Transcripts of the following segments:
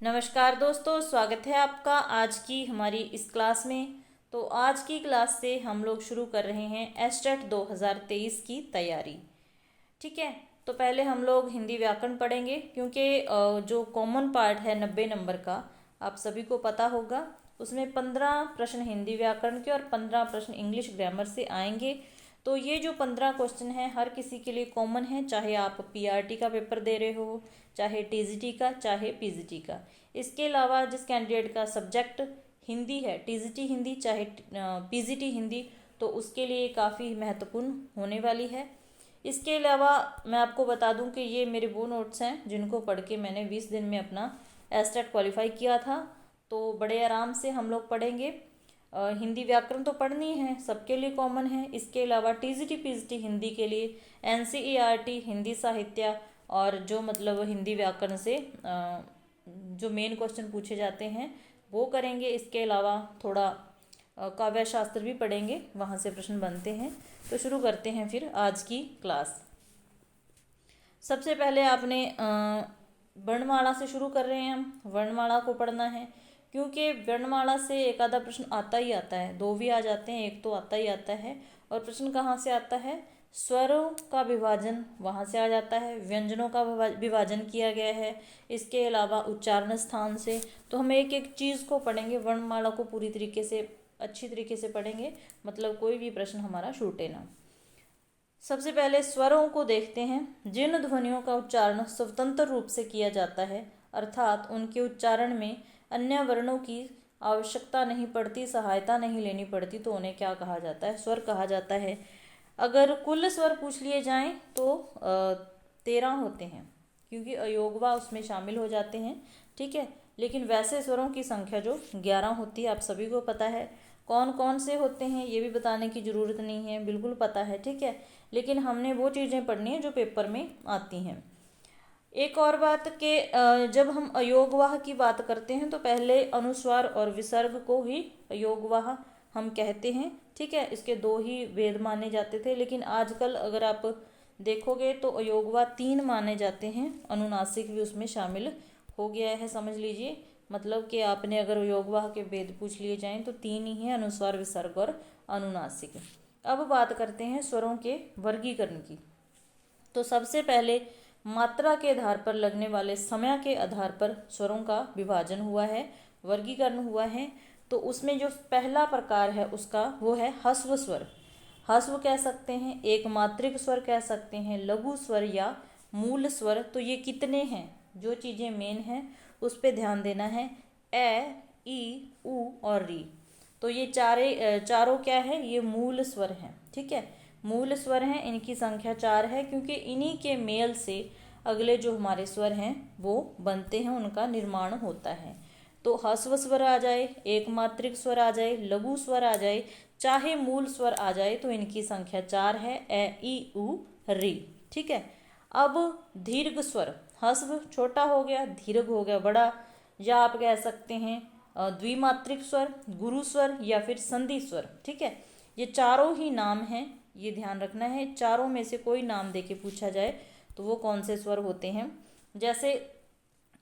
नमस्कार दोस्तों, स्वागत है आपका आज की हमारी इस क्लास में। तो आज की क्लास से हम लोग शुरू कर रहे हैं एस्टेट 2023 की तैयारी। ठीक है, तो पहले हम लोग हिंदी व्याकरण पढ़ेंगे क्योंकि जो कॉमन पार्ट है 90 नंबर का आप सभी को पता होगा। उसमें 15 प्रश्न हिंदी व्याकरण के और 15 प्रश्न इंग्लिश ग्रामर से आएंगे। तो ये जो 15 क्वेश्चन हैं हर किसी के लिए कॉमन है, चाहे आप पीआरटी का पेपर दे रहे हो, चाहे टीजीटी का, चाहे पीजीटी का। इसके अलावा जिस कैंडिडेट का सब्जेक्ट हिंदी है, टीजीटी हिंदी चाहे पीजीटी हिंदी, तो उसके लिए काफ़ी महत्वपूर्ण होने वाली है। इसके अलावा मैं आपको बता दूं कि ये मेरे वो नोट्स हैं जिनको पढ़ के मैंने 20 दिन में अपना एस्टेट क्वालिफाई किया था। तो बड़े आराम से हम लोग पढ़ेंगे। हिंदी व्याकरण तो पढ़नी है, सबके लिए कॉमन है। इसके अलावा टीजीटी पीजीटी हिंदी के लिए एनसीईआरटी हिंदी साहित्य और जो मतलब हिंदी व्याकरण से जो मेन क्वेश्चन पूछे जाते हैं वो करेंगे। इसके अलावा थोड़ा काव्य शास्त्र भी पढ़ेंगे, वहाँ से प्रश्न बनते हैं। तो शुरू करते हैं फिर आज की क्लास। सबसे पहले आपने वर्णमाला से शुरू कर रहे हैं। हम वर्णमाला को पढ़ना है क्योंकि वर्णमाला से एक आधा प्रश्न आता ही आता है, दो भी आ जाते हैं, एक तो आता ही आता है। और प्रश्न कहाँ से आता है? स्वरों का विभाजन वहाँ से आ जाता है, व्यंजनों का विभाजन किया गया है। इसके अलावा उच्चारण स्थान से। तो हम एक एक चीज़ को पढ़ेंगे, वर्णमाला को पूरी तरीके से अच्छी तरीके से पढ़ेंगे, मतलब कोई भी प्रश्न हमारा छूटे ना। सबसे पहले स्वरों को देखते हैं। जिन ध्वनियों का उच्चारण स्वतंत्र रूप से किया जाता है, अर्थात उनके उच्चारण में अन्य वर्णों की आवश्यकता नहीं पड़ती, सहायता नहीं लेनी पड़ती, तो उन्हें क्या कहा जाता है? स्वर कहा जाता है। अगर कुल स्वर पूछ लिए जाएं तो 13 होते हैं क्योंकि अयोगवा उसमें शामिल हो जाते हैं। ठीक है, लेकिन वैसे स्वरों की संख्या जो 11 होती है, आप सभी को पता है। कौन कौन से होते हैं ये भी बताने की ज़रूरत नहीं है, बिल्कुल पता है। ठीक है, लेकिन हमने वो चीज़ें पढ़नी है जो पेपर में आती हैं। एक और बात कि जब हम अयोगवाह की बात करते हैं तो पहले अनुस्वार और विसर्ग को ही अयोगवाह हम कहते हैं। ठीक है, इसके दो ही वेद माने जाते थे, लेकिन आजकल अगर आप देखोगे तो अयोगवाह 3 माने जाते हैं। अनुनासिक भी उसमें शामिल हो गया है, समझ लीजिए। मतलब कि आपने अगर अयोगवाह के वेद पूछ लिए जाएं तो 3 ही हैं, अनुस्वार, विसर्ग और अनुनासिक। अब बात करते हैं स्वरों के वर्गीकरण की। तो सबसे पहले मात्रा के आधार पर लगने वाले समय के आधार पर स्वरों का विभाजन हुआ है, वर्गीकरण हुआ है। तो उसमें जो पहला प्रकार है उसका वो है ह्रस्व स्वर। ह्रस्व कह सकते हैं, एक मात्रिक स्वर कह सकते हैं, लघु स्वर या मूल स्वर। तो ये कितने हैं, जो चीज़ें मेन हैं उस पर ध्यान देना है। ए, ई, उ और री। तो ये चारों क्या है? ये मूल स्वर हैं। ठीक है, मूल स्वर हैं, इनकी संख्या 4 है क्योंकि इन्हीं के मेल से अगले जो हमारे स्वर हैं वो बनते हैं, उनका निर्माण होता है। तो ह्रस्व स्वर आ जाए, एक मात्रिक स्वर आ जाए, लघु स्वर आ जाए, चाहे मूल स्वर आ जाए, तो इनकी संख्या 4 है। ए, ई, उ, री। ठीक है, अब दीर्घ स्वर। ह्रस्व छोटा हो गया, दीर्घ हो गया बड़ा, या आप कह सकते हैं द्विमात्रिक स्वर, गुरु स्वर या फिर संधि स्वर। ठीक है, ये चारों ही नाम हैं, ये ध्यान रखना है। चारों में से कोई नाम देके पूछा जाए तो वो कौन से स्वर होते हैं। जैसे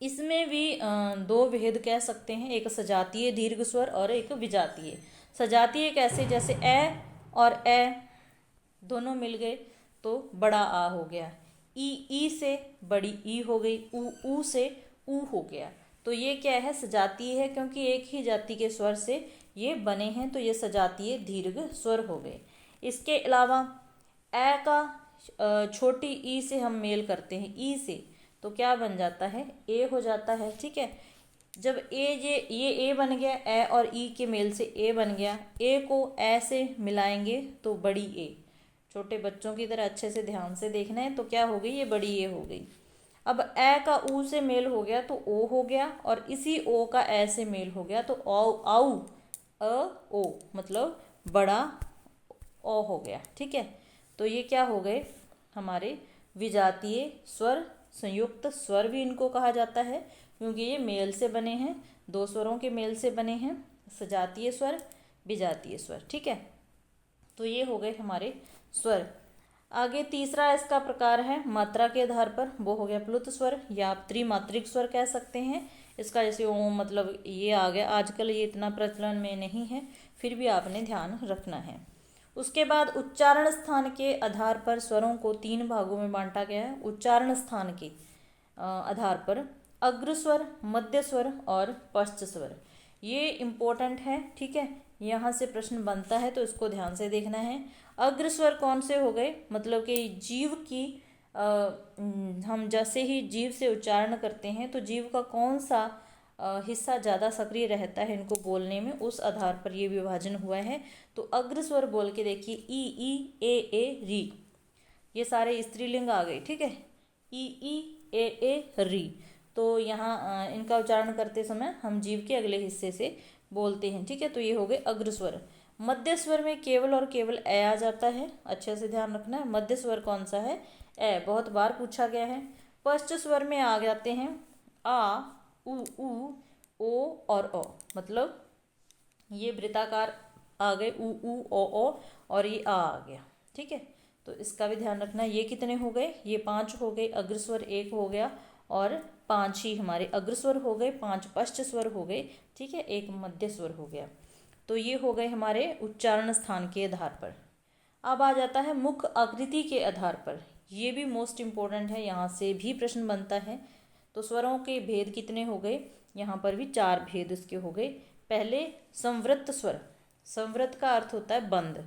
इसमें भी दो भेद कह सकते हैं, एक सजातीय दीर्घ स्वर और एक विजातीय। सजातीय कैसे? जैसे ए और ए दोनों मिल गए तो बड़ा आ हो गया, ई से बड़ी ई हो गई, ऊ से ऊ हो गया। तो ये क्या है? सजातीय है, क्योंकि एक ही जाति के स्वर से ये बने हैं, तो ये सजातीय दीर्घ स्वर हो गए। इसके अलावा ए का छोटी ई से हम मेल करते हैं, ई से, तो क्या बन जाता है? ए हो जाता है। ठीक है, जब ये ए बन गया, ए और ई के मेल से ए बन गया, ए को ए से मिलाएंगे तो बड़ी ए। छोटे बच्चों की तरह अच्छे से ध्यान से देखना है। तो क्या हो गई? ये बड़ी ए हो गई। अब ए का ऊ से मेल हो गया तो ओ हो गया, और इसी ओ का ए से मेल हो गया तो औ आऊ, ओ मतलब बड़ा ओ हो गया। ठीक है, तो ये क्या हो गए? हमारे विजातीय स्वर, संयुक्त स्वर भी इनको कहा जाता है क्योंकि ये मेल से बने हैं, दो स्वरों के मेल से बने हैं, सजातीय स्वर, विजातीय स्वर। ठीक है, तो ये हो गए हमारे स्वर। आगे तीसरा इसका प्रकार है मात्रा के आधार पर, वो हो गया प्लुत स्वर या आप त्रिमात्रिक स्वर कह सकते हैं। इसका जैसे ओम मतलब ये आ गया, आजकल ये इतना प्रचलन में नहीं है, फिर भी आपने ध्यान रखना है। उसके बाद उच्चारण स्थान के आधार पर स्वरों को 3 भागों में बांटा गया है। उच्चारण स्थान के आधार पर अग्र स्वर, मध्य स्वर और पश्च स्वर, ये इम्पोर्टेंट है, ठीक है। यहाँ से प्रश्न बनता है तो इसको ध्यान से देखना है। अग्र स्वर कौन से हो गए, मतलब कि जीव की हम जैसे ही जीव से उच्चारण करते हैं तो जीव का कौन सा हिस्सा ज़्यादा सक्रिय रहता है इनको बोलने में, उस आधार पर ये विभाजन हुआ है। तो अग्र स्वर बोल के देखिए, ई ए री, ये सारे स्त्रीलिंग आ गए, ठीक है। ई ए री, तो यहाँ इनका उच्चारण करते समय हम जीव के अगले हिस्से से बोलते हैं, ठीक है। तो ये हो गए अग्र स्वर। मध्य स्वर में केवल और केवल ए आ जाता है, अच्छे से ध्यान रखना है। मध्य स्वर कौन सा है, ए, बहुत बार पूछा गया है। पश्च स्वर में आ जाते हैं आ, उ, ओ और ओ, मतलब ये वृत्ताकार आ गए, उ ओ और ये आ गया, ठीक है। तो इसका भी ध्यान रखना है। ये कितने हो गए, ये 5 हो गए, अग्रस्वर 1 हो गया और 5 ही हमारे अग्रस्वर हो गए, 5 पश्च स्वर हो गए, ठीक है, 1 मध्य स्वर हो गया। तो ये हो गए हमारे उच्चारण स्थान के आधार पर। अब आ जाता है मुख आकृति के आधार पर, ये भी मोस्ट इम्पोर्टेंट है, यहाँ से भी प्रश्न बनता है। तो स्वरों के भेद कितने हो गए, यहाँ पर भी 4 भेद इसके हो गए। पहले संवृत स्वर, संवृत का अर्थ होता है बंद,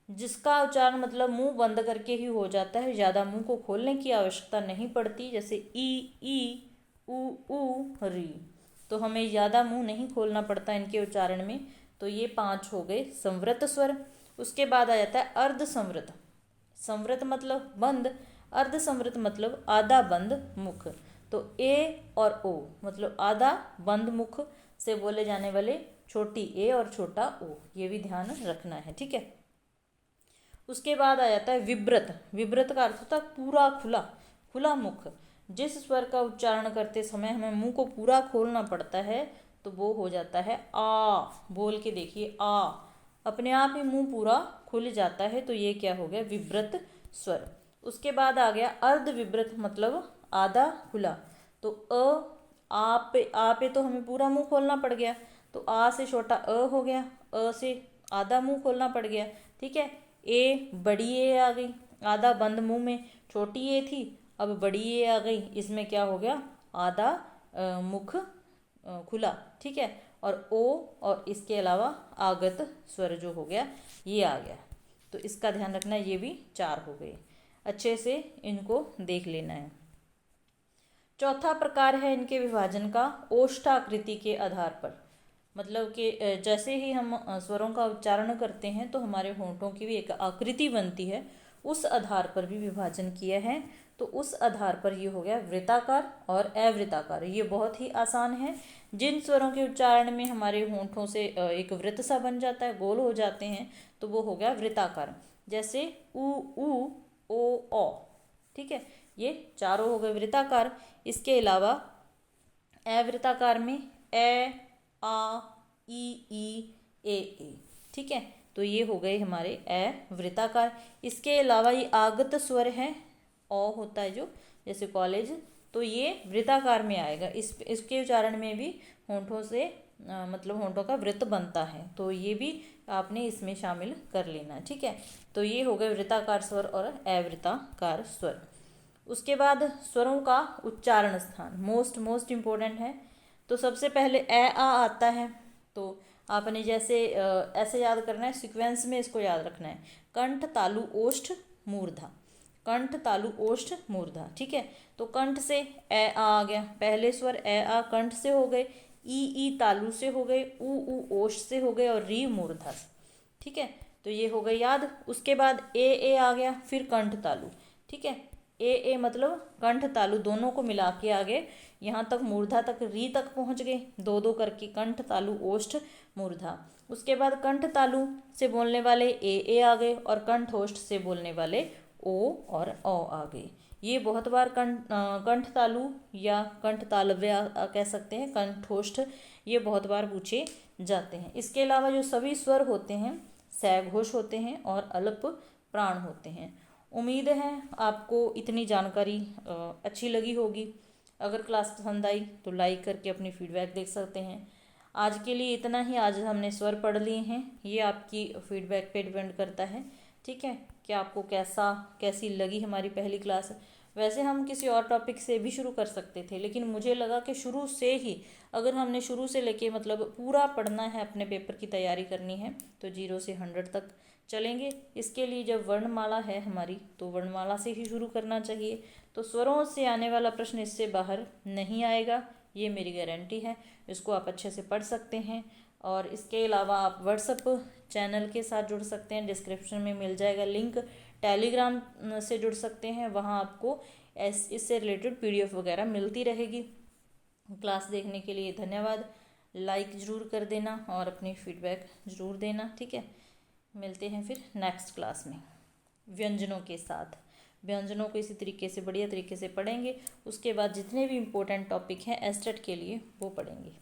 जिसका उच्चारण मतलब मुंह बंद करके ही हो जाता है, ज़्यादा मुंह को खोलने की आवश्यकता नहीं पड़ती, जैसे ई उ री, तो हमें ज़्यादा मुंह नहीं खोलना पड़ता इनके उच्चारण में। तो ये 5 हो गए संवृत स्वर। उसके बाद आ जाता है अर्ध संवृत, संवृत मतलब बंद, अर्ध संवृत मतलब आधा बंद मुख। तो ए और ओ मतलब आधा बंद मुख से बोले जाने वाले छोटी ए और छोटा ओ, ये भी ध्यान रखना है, ठीक है। उसके बाद आ जाता है विव्रत, विव्रत का अर्थ होता है पूरा खुला, खुला मुख। जिस स्वर का उच्चारण करते समय हमें मुंह को पूरा खोलना पड़ता है तो वो हो जाता है आ, बोल के देखिए आ, अपने आप ही मुंह पूरा खुल जाता है, तो ये क्या हो गया, विव्रत स्वर। उसके बाद आ गया अर्ध विव्रत मतलब आधा खुला। तो आ पे तो हमें पूरा मुंह खोलना पड़ गया, तो आ से छोटा अ हो गया, अ से आधा मुंह खोलना पड़ गया, ठीक है। ए, बड़ी ए आ गई, आधा बंद मुंह में छोटी ए थी, अब बड़ी ए आ गई, इसमें क्या हो गया, आधा मुख खुला, ठीक है। और ओ और इसके अलावा आगत स्वर जो हो गया ये आ गया। तो इसका ध्यान रखना है, ये भी 4 हो गए, अच्छे से इनको देख लेना है। चौथा प्रकार है इनके विभाजन का ओष्ठाकृति के आधार पर, मतलब कि जैसे ही हम स्वरों का उच्चारण करते हैं तो हमारे होंठों की भी एक आकृति बनती है, उस आधार पर भी विभाजन किया है। तो उस आधार पर ये हो गया वृत्ताकार और अवृत्ताकार। ये बहुत ही आसान है, जिन स्वरों के उच्चारण में हमारे होंठों से एक वृत्त सा बन जाता है, गोल हो जाते हैं, तो वो हो गया वृत्ताकार, जैसे उ ओ, ठीक है। ये चारों हो गए वृत्ताकार। इसके अलावा अवृत्ताकार में ए, आ, ई ए, ठीक है। तो ये हो गए हमारे अवृत्ताकार। इसके अलावा ये आगत स्वर है, ओ होता है जो, जैसे कॉलेज, तो ये वृत्ताकार में आएगा। इसके उच्चारण में भी होंठों से मतलब होंठों का वृत्त बनता है, तो ये भी आपने इसमें शामिल कर लेना, ठीक है। तो ये हो गए वृत्ताकार स्वर और अवृत्ताकार स्वर। उसके बाद स्वरों का उच्चारण स्थान मोस्ट इम्पोर्टेंट है। तो सबसे पहले ए आ आता है, तो आपने जैसे ऐसे याद करना है, सीक्वेंस में इसको याद रखना है, कंठ तालु ओष्ठ मूर्धा, कंठ तालु ओष्ठ मूर्धा, ठीक है। तो कंठ से ए आ गया, पहले स्वर ए आ कंठ से हो गए, ई तालु से हो गए, उ ओष्ठ से हो गए और री मूर्धा, ठीक है। तो ये हो गए याद। उसके बाद ए आ गया, फिर कंठ तालु, ठीक है। ए मतलब कंठ तालु दोनों को मिला के आगे यहाँ तक मूर्धा तक, री तक पहुँच गए, दो करके कंठ तालु ओष्ठ मूर्धा। उसके बाद कंठ तालु से बोलने वाले ए आ गए और कंठोष्ठ से बोलने वाले ओ और औ आ गए। ये बहुत बार कंठ तालु या कंठ तालव्य कह सकते हैं, कंठोष्ठ, ये बहुत बार पूछे जाते हैं। इसके अलावा जो सभी स्वर होते हैं सैघोष होते हैं और अल्प प्राण होते हैं। उम्मीद है आपको इतनी जानकारी अच्छी लगी होगी। अगर क्लास पसंद आई तो लाइक करके अपनी फीडबैक देख सकते हैं। आज के लिए इतना ही। आज हमने स्वर पढ़ लिए हैं, ये आपकी फीडबैक पे डिपेंड करता है। ठीक है, कि आपको कैसी लगी हमारी पहली क्लास। वैसे हम किसी और टॉपिक से भी शुरू कर सकते थे, लेकिन मुझे लगा कि शुरू से ही अगर हमने शुरू से लेके मतलब पूरा पढ़ना है, अपने पेपर की तैयारी करनी है, तो 0 से 100 तक चलेंगे। इसके लिए जब वर्णमाला है हमारी, तो वर्णमाला से ही शुरू करना चाहिए। तो स्वरों से आने वाला प्रश्न इससे बाहर नहीं आएगा, ये मेरी गारंटी है। इसको आप अच्छे से पढ़ सकते हैं। और इसके अलावा आप व्हाट्सएप चैनल के साथ जुड़ सकते हैं, डिस्क्रिप्शन में मिल जाएगा लिंक। टेलीग्राम से जुड़ सकते हैं, वहाँ आपको इससे रिलेटेड PDF वगैरह मिलती रहेगी। क्लास देखने के लिए धन्यवाद। लाइक ज़रूर कर देना और अपनी फीडबैक ज़रूर देना। ठीक है, मिलते हैं फिर नेक्स्ट क्लास में व्यंजनों के साथ। व्यंजनों को इसी तरीके से बढ़िया तरीके से पढ़ेंगे। उसके बाद जितने भी इम्पोर्टेंट टॉपिक हैं एस्टेट के लिए वो पढ़ेंगे।